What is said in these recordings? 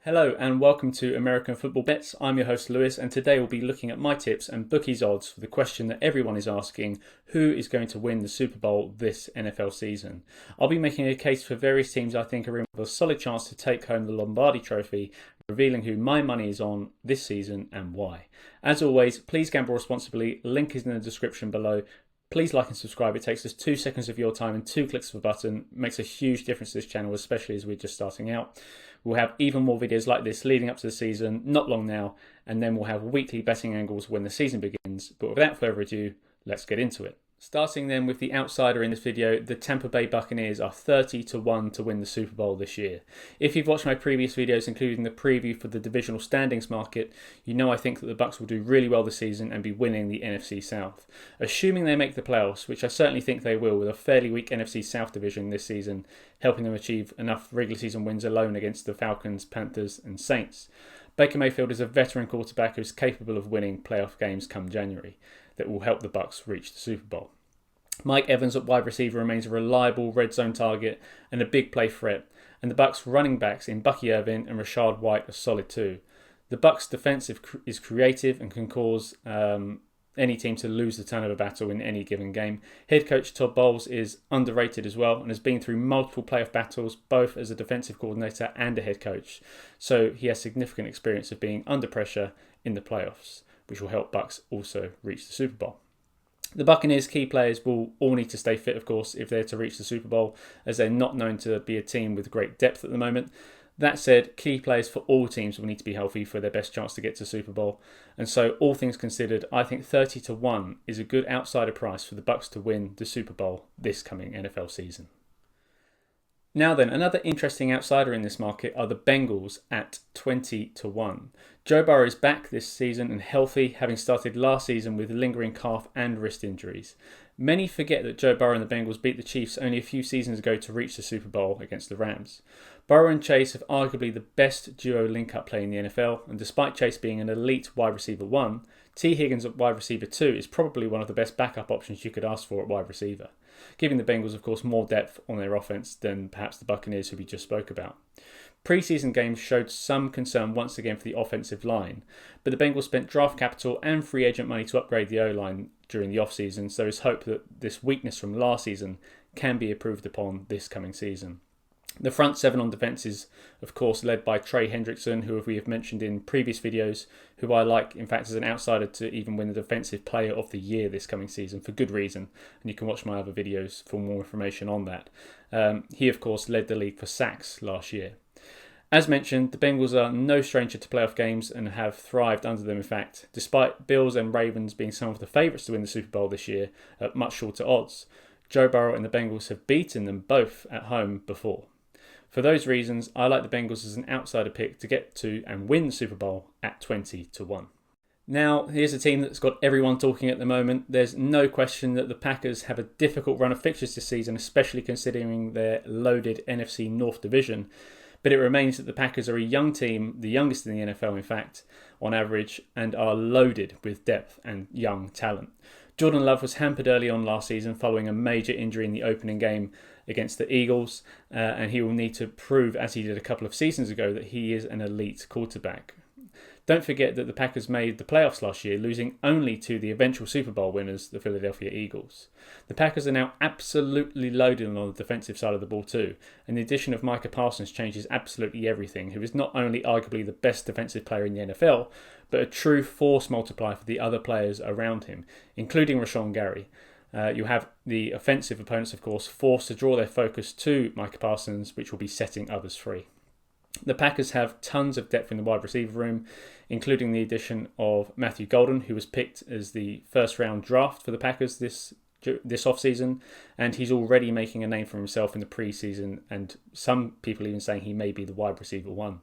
Hello and welcome to American Football Bets. I'm your host Lewis, and today we'll be looking at my tips and bookies odds for the question that everyone is asking: who is going to win the Super Bowl this NFL season? I'll be making a case for various teams I think are in with a solid chance to take home the Lombardi Trophy, revealing who my money is on this season and why. As always, please gamble responsibly. Link is in the description below. Please like and subscribe. It takes us 2 seconds of your time and 2 clicks of a button. It makes a huge difference to this channel, especially as we're just starting out. We'll have even more videos like this leading up to the season, not long now, and then we'll have weekly betting angles when the season begins. But without further ado, let's get into it. Starting then with the outsider in this video, the Tampa Bay Buccaneers are 30-1 to win the Super Bowl this year. If you've watched my previous videos, including the preview for the divisional standings market, you know I think that the Bucs will do really well this season and be winning the NFC South. Assuming they make the playoffs, which I certainly think they will, with a fairly weak NFC South division this season, helping them achieve enough regular season wins alone against the Falcons, Panthers and Saints. Baker Mayfield is a veteran quarterback who is capable of winning playoff games come January that will help the Bucs reach the Super Bowl. Mike Evans at wide receiver remains a reliable red zone target and a big play threat, and the Bucs running backs in Bucky Irvin and Rashad White are solid too. The Bucs defense is creative and can cause any team to lose the turnover battle in any given game. Head coach Todd Bowles is underrated as well and has been through multiple playoff battles, both as a defensive coordinator and a head coach. So he has significant experience of being under pressure in the playoffs, which will help Bucs also reach the Super Bowl. The Buccaneers' key players will all need to stay fit, of course, if they're to reach the Super Bowl, as they're not known to be a team with great depth at the moment. That said, key players for all teams will need to be healthy for their best chance to get to Super Bowl. And so, all things considered, I think 30-1 is a good outsider price for the Bucs to win the Super Bowl this coming NFL season. Now then, another interesting outsider in this market are the Bengals at 20-1. Joe Burrow is back this season and healthy, having started last season with lingering calf and wrist injuries. Many forget that Joe Burrow and the Bengals beat the Chiefs only a few seasons ago to reach the Super Bowl against the Rams. Burrow and Chase have arguably the best duo link-up play in the NFL, and despite Chase being an elite wide receiver 1, T. Higgins at wide receiver 2 is probably one of the best backup options you could ask for at wide receiver, giving the Bengals, of course, more depth on their offense than perhaps the Buccaneers, who we just spoke about. Preseason games showed some concern once again for the offensive line, but the Bengals spent draft capital and free agent money to upgrade the O-line during the offseason, so there's hope that this weakness from last season can be improved upon this coming season. The front seven on defence is, of course, led by Trey Hendrickson, who we have mentioned in previous videos, who I like, in fact, as an outsider to even win the Defensive Player of the Year this coming season, for good reason, and you can watch my other videos for more information on that. He, of course, led the league for sacks last year. As mentioned, the Bengals are no stranger to playoff games and have thrived under them, in fact, despite Bills and Ravens being some of the favourites to win the Super Bowl this year at much shorter odds. Joe Burrow and the Bengals have beaten them both at home before. For those reasons, I like the Bengals as an outsider pick to get to and win the Super Bowl at 20-1. Now, here's a team that's got everyone talking at the moment. There's no question that the Packers have a difficult run of fixtures this season, especially considering their loaded NFC North division. But it remains that the Packers are a young team, the youngest in the NFL in fact, on average, and are loaded with depth and young talent. Jordan Love was hampered early on last season following a major injury in the opening game against the Eagles, and he will need to prove, as he did a couple of seasons ago, that he is an elite quarterback. Don't forget that the Packers made the playoffs last year, losing only to the eventual Super Bowl winners, the Philadelphia Eagles. The Packers are now absolutely loaded on the defensive side of the ball too, and the addition of Micah Parsons changes absolutely everything, who is not only arguably the best defensive player in the NFL, but a true force multiplier for the other players around him, including Rashawn Gary. You have the offensive opponents, of course, forced to draw their focus to Micah Parsons, which will be setting others free. The Packers have tons of depth in the wide receiver room, including the addition of Matthew Golden, who was picked as the first round draft for the Packers this offseason, and he's already making a name for himself in the preseason, and some people even saying he may be the wide receiver 1.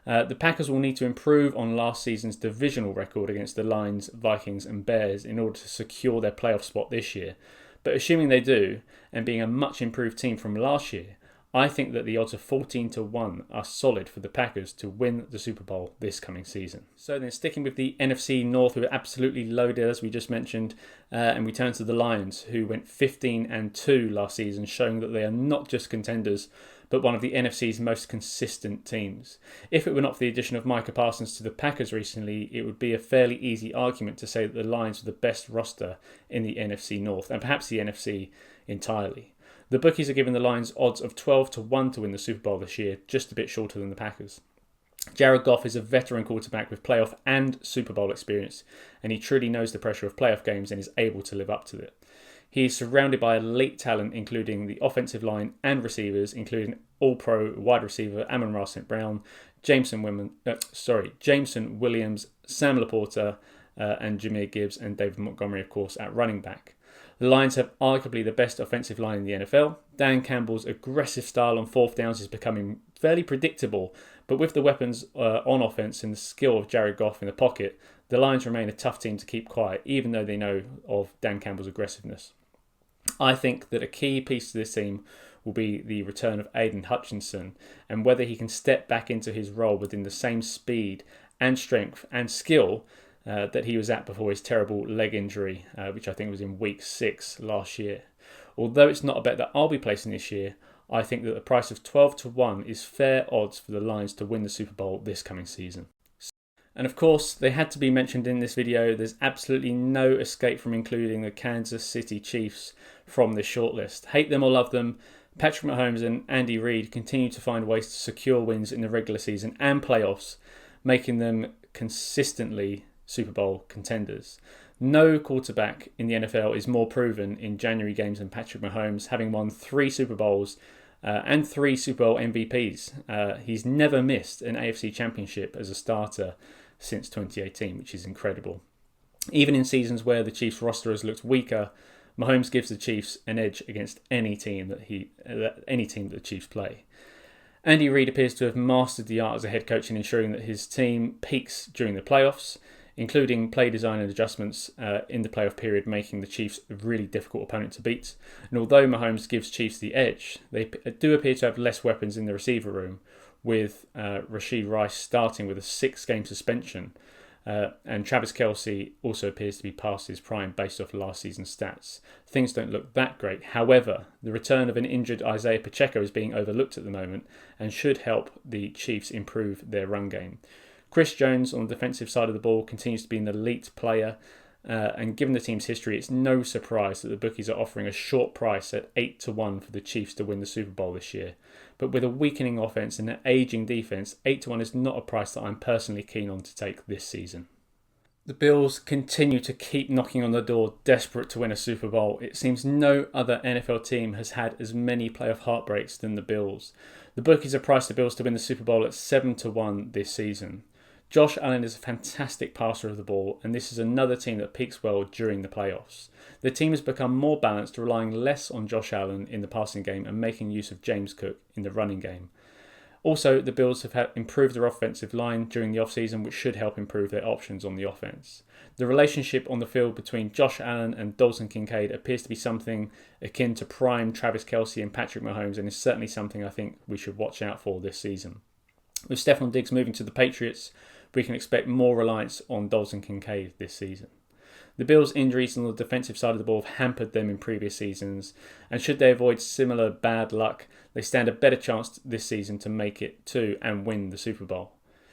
The Packers will need to improve on last season's divisional record against the Lions, Vikings and Bears in order to secure their playoff spot this year. But assuming they do, and being a much improved team from last year, I think that the odds of 14 to 1 are solid for the Packers to win the Super Bowl this coming season. So then, sticking with the NFC North, who are absolutely loaded, as we just mentioned, and we turn to the Lions, who went 15-2 last season, showing that they are not just contenders, but one of the NFC's most consistent teams. If it were not for the addition of Micah Parsons to the Packers recently, it would be a fairly easy argument to say that the Lions are the best roster in the NFC North, and perhaps the NFC entirely. The bookies are giving the Lions odds of 12 to 1 to win the Super Bowl this year, just a bit shorter than the Packers. Jared Goff is a veteran quarterback with playoff and Super Bowl experience, and he truly knows the pressure of playoff games and is able to live up to it. He is surrounded by elite talent, including the offensive line and receivers, including All-Pro wide receiver Amon-Ra St. Brown, Jameson Williams, Sam Laporta, and Jahmyr Gibbs, and David Montgomery, of course, at running back. The Lions have arguably the best offensive line in the NFL. Dan Campbell's aggressive style on fourth downs is becoming fairly predictable, but with the weapons on offense and the skill of Jared Goff in the pocket, the Lions remain a tough team to keep quiet, even though they know of Dan Campbell's aggressiveness. I think that a key piece to this team will be the return of Aiden Hutchinson, and whether he can step back into his role within the same speed and strength and skill that he was at before his terrible leg injury, which I think was in week 6 last year. Although it's not a bet that I'll be placing this year, I think that the price of 12 to 1 is fair odds for the Lions to win the Super Bowl this coming season. And of course, they had to be mentioned in this video. There's absolutely no escape from including the Kansas City Chiefs from this shortlist. Hate them or love them, Patrick Mahomes and Andy Reid continue to find ways to secure wins in the regular season and playoffs, making them consistently Super Bowl contenders. No quarterback in the NFL is more proven in January games than Patrick Mahomes, having won 3 Super Bowls and 3 Super Bowl MVPs. He's never missed an AFC Championship as a starter since 2018, which is incredible. Even in seasons where the Chiefs roster has looked weaker, Mahomes gives the Chiefs an edge against any team that the Chiefs play. Andy Reid appears to have mastered the art as a head coach in ensuring that his team peaks during the playoffs, including play design and adjustments in the playoff period, making the Chiefs a really difficult opponent to beat. And although Mahomes gives Chiefs the edge, they do appear to have less weapons in the receiver room, with Rashee Rice starting with a 6-game suspension. And Travis Kelce also appears to be past his prime based off last season's stats. Things don't look that great. However, the return of an injured Isaiah Pacheco is being overlooked at the moment and should help the Chiefs improve their run game. Chris Jones on the defensive side of the ball continues to be an elite player, and given the team's history, it's no surprise that the bookies are offering a short price at 8 to 1 for the Chiefs to win the Super Bowl this year. But with a weakening offense and an ageing defense, 8 to 1 is not a price that I'm personally keen on to take this season. The Bills continue to keep knocking on the door, desperate to win a Super Bowl. It seems no other NFL team has had as many playoff heartbreaks than the Bills. The bookies have priced the Bills to win the Super Bowl at 7 to 1 this season. Josh Allen is a fantastic passer of the ball, and this is another team that peaks well during the playoffs. The team has become more balanced, relying less on Josh Allen in the passing game and making use of James Cook in the running game. Also, the Bills have improved their offensive line during the offseason, which should help improve their options on the offense. The relationship on the field between Josh Allen and Dalton Kincaid appears to be something akin to prime Travis Kelce and Patrick Mahomes, and is certainly something I think we should watch out for this season. With Stephon Diggs moving to the Patriots, we can expect more reliance on Dalton Kincaid this season. The Bills' injuries on the defensive side of the ball have hampered them in previous seasons, and should they avoid similar bad luck, they stand a better chance this season to make it to and win the Super Bowl.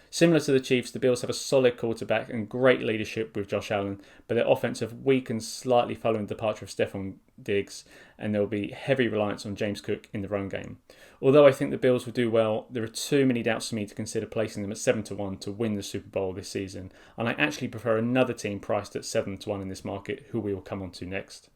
Similar to the Chiefs, the Bills have a solid quarterback and great leadership with Josh Allen, but their offense have weakened slightly following the departure of Stephon Diggs, and there will be heavy reliance on James Cook in the run game. Although I think the Bills will do well, there are too many doubts for me to consider placing them at 7 to 1 to win the Super Bowl this season, and I actually prefer another team priced at 7 to 1 in this market, who we will come on to next.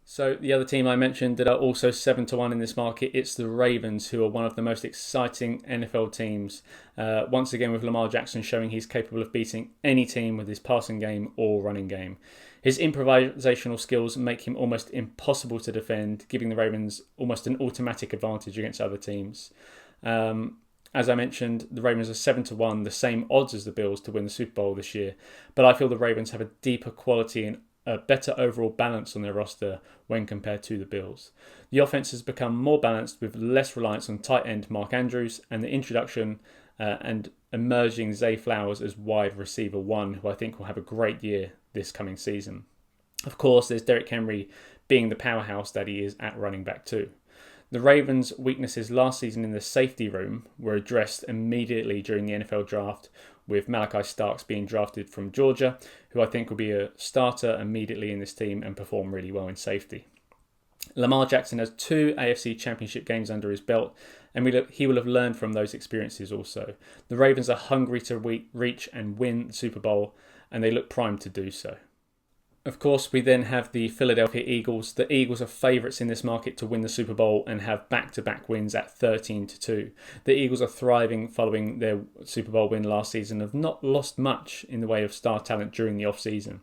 So the other team I mentioned that are also 7 to 1 in this market, it's the Ravens, who are one of the most exciting NFL teams. Once again with Lamar Jackson showing he's capable of beating any team with his passing game or running game. His improvisational skills make him almost impossible to defend, giving the Ravens almost an automatic advantage against other teams. As I mentioned, the Ravens are 7 to 1, the same odds as the Bills to win the Super Bowl this year. But I feel the Ravens have a deeper quality and a better overall balance on their roster when compared to the Bills. The offense has become more balanced with less reliance on tight end Mark Andrews and the introduction and emerging Zay Flowers as wide receiver one, who I think will have a great year this coming season. Of course, there's Derrick Henry being the powerhouse that he is at running back too. The Ravens' weaknesses last season in the safety room were addressed immediately during the NFL draft, with Malachi Starks being drafted from Georgia, who I think will be a starter immediately in this team and perform really well in safety. Lamar Jackson has 2 AFC Championship games under his belt, and he will have learned from those experiences also. The Ravens are hungry to reach and win the Super Bowl, and they look primed to do so. Of course, we then have the Philadelphia Eagles. The Eagles are favourites in this market to win the Super Bowl and have back-to-back wins at 13-2. The Eagles are thriving following their Super Bowl win last season, have not lost much in the way of star talent during the off-season.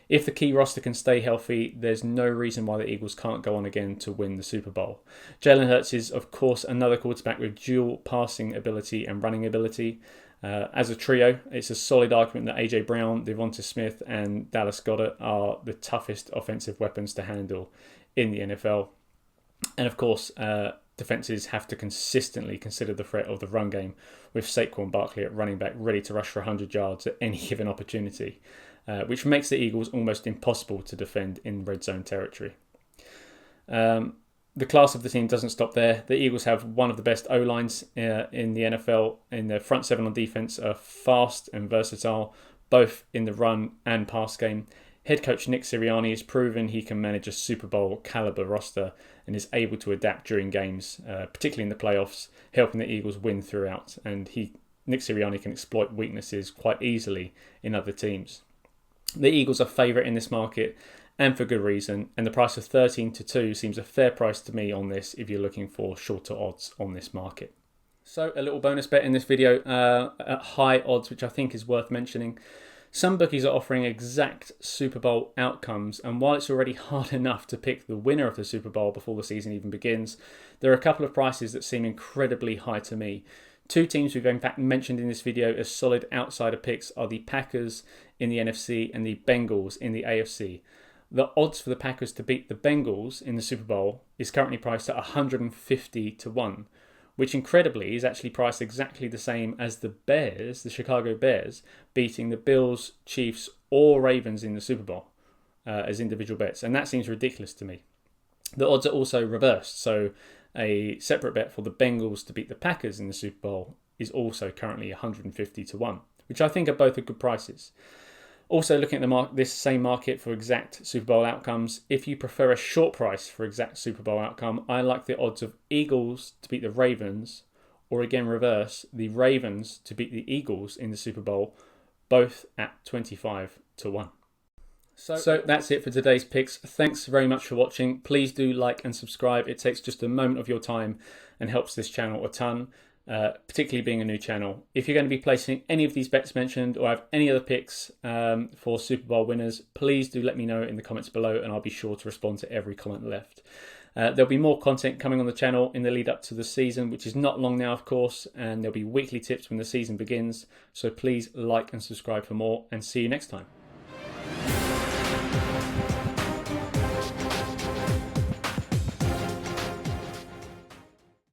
If the key roster can stay healthy, there's no reason why the Eagles can't go on again to win the Super Bowl. Jalen Hurts is, of course, another quarterback with dual passing ability and running ability. As a trio, it's a solid argument that A.J. Brown, Devonta Smith and Dallas Goedert are the toughest offensive weapons to handle in the NFL. And of course, defences have to consistently consider the threat of the run game, with Saquon Barkley at running back ready to rush for 100 yards at any given opportunity, which makes the Eagles almost impossible to defend in red zone territory. The class of the team doesn't stop there. The Eagles have one of the best O-lines in the NFL. In their front seven on defense are fast and versatile, both in the run and pass game. Head coach Nick Sirianni has proven he can manage a Super Bowl caliber roster and is able to adapt during games, particularly in the playoffs, helping the Eagles win throughout. And Nick Sirianni can exploit weaknesses quite easily in other teams. The Eagles are favourite in this market, and for good reason, and the price of 13-2 seems a fair price to me on this if you're looking for shorter odds on this market. So a little bonus bet in this video at high odds, which I think is worth mentioning. Some bookies are offering exact Super Bowl outcomes, and while it's already hard enough to pick the winner of the Super Bowl before the season even begins, there are a couple of prices that seem incredibly high to me. 2 teams we've in fact mentioned in this video as solid outsider picks are the Packers in the NFC and the Bengals in the AFC. The odds for the Packers to beat the Bengals in the Super Bowl is currently priced at 150-1, which incredibly is actually priced exactly the same as the Bears, the Chicago Bears, beating the Bills, Chiefs or Ravens in the Super Bowl as individual bets. And that seems ridiculous to me. The odds are also reversed, so a separate bet for the Bengals to beat the Packers in the Super Bowl is also currently 150-1, which I think are both at good prices. Also looking at this same market for exact Super Bowl outcomes, if you prefer a short price for exact Super Bowl outcome, I like the odds of Eagles to beat the Ravens, or again reverse, the Ravens to beat the Eagles in the Super Bowl, both at 25-1. So that's it for today's picks. Thanks very much for watching. Please do like and subscribe. It takes just a moment of your time and helps this channel a ton. Particularly being a new channel. If you're going to be placing any of these bets mentioned or have any other picks for Super Bowl winners, please do let me know in the comments below and I'll be sure to respond to every comment left. There'll be more content coming on the channel in the lead up to the season, which is not long now of course, and there'll be weekly tips when the season begins. So please like and subscribe for more, and see you next time.